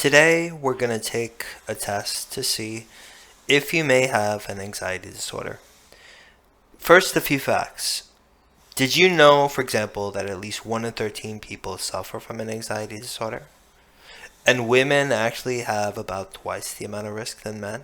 Today, we're going to take a test to see if you may have an anxiety disorder. First, a few facts. Did you know, for example, that at least 1 in 13 people suffer from an anxiety disorder? And women actually have about twice the amount of risk than men.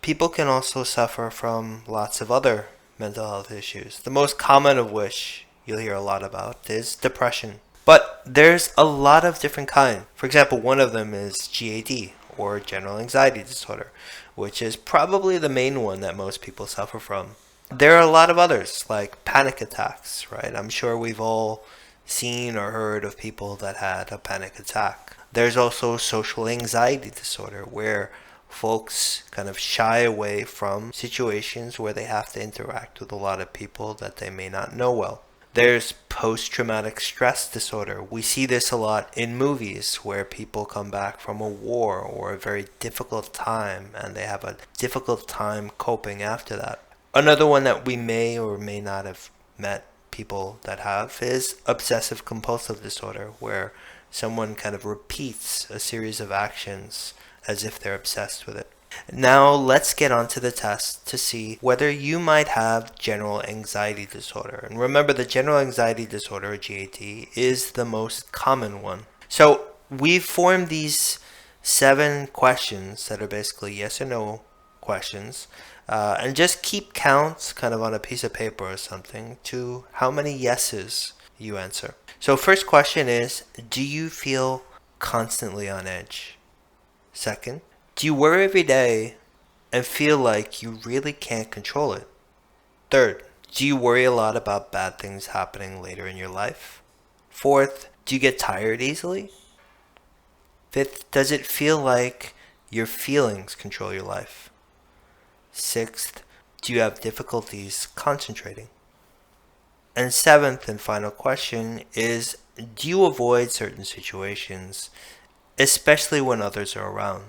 People can also suffer from lots of other mental health issues, the most common of which you'll hear a lot about is depression. But there's a lot of different kinds. For example, one of them is GAD, or general anxiety disorder, which is probably the main one that most people suffer from. There are a lot of others, like panic attacks, right? I'm sure we've all seen or heard of people that had a panic attack. There's also social anxiety disorder, where folks kind of shy away from situations where they have to interact with a lot of people that they may not know well. There's post-traumatic stress disorder. We see this a lot in movies where people come back from a war or a very difficult time and they have a difficult time coping after that. Another one that we may or may not have met people that have is obsessive compulsive disorder, where someone kind of repeats a series of actions as if they're obsessed with it. Now let's get on to the test to see whether you might have general anxiety disorder. And remember, the general anxiety disorder, or GAD, is the most common one. So we've formed these 7 questions that are basically yes or no questions. And just keep counts kind of on a piece of paper or something to how many yeses you answer. So first question is, do you feel constantly on edge? Second, do you worry every day and feel like you really can't control it? Third, do you worry a lot about bad things happening later in your life? Fourth, do you get tired easily? Fifth, does it feel like your feelings control your life? Sixth, do you have difficulties concentrating? And seventh and final question is, do you avoid certain situations, especially when others are around?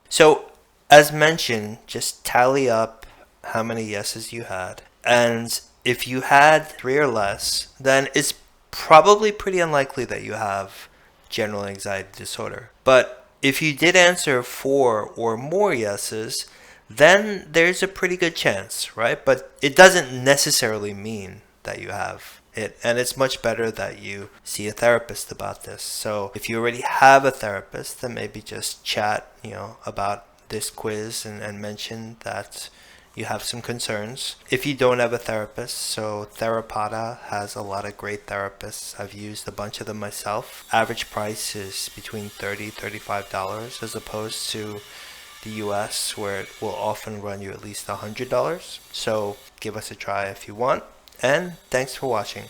So, as mentioned, just tally up how many yeses you had. And if you had 3 or less, then it's probably pretty unlikely that you have general anxiety disorder. But if you did answer 4 or more yeses, then there's a pretty good chance, right? But it doesn't necessarily mean that you have it, and it's much better that you see a therapist about this. So if you already have a therapist, then maybe just chat, about this quiz and mention that you have some concerns. If you don't have a therapist, so Therapada has a lot of great therapists. I've used a bunch of them myself. Average price is between $30, $35 as opposed to the US, where it will often run you at least $100. So give us a try if you want. And thanks for watching.